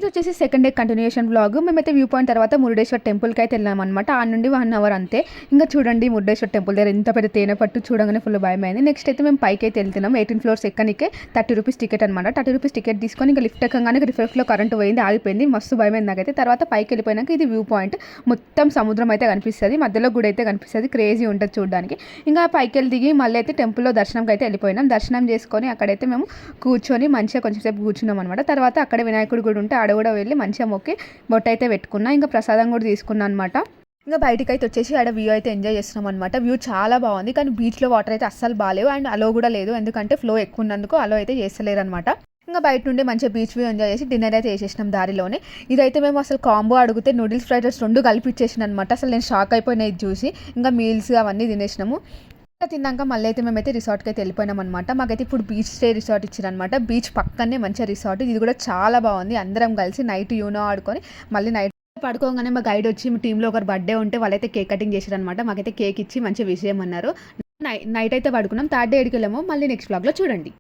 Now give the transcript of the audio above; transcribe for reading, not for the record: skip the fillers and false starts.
వచ్చేసి second day continuation vlog. మేమైతే view point తర్వాత మురుడేశ్వర్ టెంపుల్కి అయితే వెళ్ళాం అనమాట. ఆ నుండి 1 అవర్ అంతే. ఇంకా చూడండి మురుడేశ్వర్ టెంపుల్ దగ్గర ఎంత పెద్ద తేనె పట్టు చూడగానే ఫుల్ భయమైంది. నెక్స్ట్ అయితే మేము పైకి అయితే వెళ్తున్నాం. 18 ఫ్లోర్స్ ఎక్కనికే 30 రూపీస్ టికెట్ అనమాట. 30 రూపీస్ టికెట్ తీసుకొని ఇంకా లిఫ్ట్ ఎక్కగానే రిఫ్రెష్లో కరెంట్ పోయింది, ఆగిపోయింది. మస్తు భయమైంది నాకైతే. తర్వాత పైకి వెళ్ళిపోయినాక ఇది వ్యూ పాయింట్, మొత్తం సముద్రం అయితే కనిపిస్తుంది, మధ్యలో గుడి అయితే కనిపిస్తుంది. క్రేజీ ఉంటుంది చూడడానికి. ఇంకా పైకి వెళ్ళి దిగి మళ్ళీ అయితే టెంపుల్లో దర్శనంకి అయితే వెళ్ళిపోయినాం. దర్శనం చేసుకొని అక్కడైతే మేము కూర్చొని మంచిగా కొంచెం సేపు కూర్చున్నాం అనమాట. తర్వాత అక్కడ వినాయకుడు గుడి ఉంటే ఆడ కూడా వెళ్ళి మంచిగా మొక్కి బొట్టు అయితే పెట్టుకున్నా. ఇంకా ప్రసాదం కూడా తీసుకున్నా అనమాట. ఇంకా బయటకు అయితే వచ్చేసి ఆడ వ్యూ అయితే ఎంజాయ్ చేస్తున్నాం అనమాట. వ్యూ చాలా బాగుంది, కానీ బీచ్లో వాటర్ అయితే అస్సలు బాగాలేవు అండ్ అలో కూడా లేదు, ఎందుకంటే ఫ్లో ఎక్కువ ఉన్నందుకు అలో అయితే చేస్తలేరు అనమాట. ఇంకా బయట నుండి మంచిగా బీచ్ వ్యూ ఎంజాయ్ చేసి డిన్నర్ అయితే చేసేసినాం దారిలోనే. ఇదైతే మేము అసలు కాంబో అడిగితే నూడిల్స్ ఫ్రైడ్ రైస్ 2 కలిపి ఇచ్చేసిన అనమాట. అసలు నేను షాక్ అయిపోయినా ఇది చూసి. ఇంకా మీల్స్ అవన్నీ తినేసినాము. తిన్నాక మళ్ళీ అయితే మేమైతే రిసార్ట్కి అయితే వెళ్ళిపోయినాం అనమాట. మాకైతే ఇప్పుడు బీచ్ స్టే రిసార్ట్ ఇచ్చారనమాట. బీచ్ పక్కనే మంచిగా రిసార్ట్, ఇది కూడా చాలా బాగుంది. అందరం కలిసి నైట్ యూనో ఆడుకొని మళ్ళీ నైట్ పడుకోగానే మా గైడ్ వచ్చి మా టీంలో ఒకరు బర్త్డే ఉంటే వాళ్ళైతే కేక్ కటింగ్ చేశారనమాట. మాకైతే కేక్ ఇచ్చి మంచిగా విషయం అన్నారు. నైట్ అయితే పడుకున్నాం. 3rd డే ఎడికి వెళ్ళాము. మళ్ళీ నెక్స్ట్ బ్లాగ్లో చూడండి.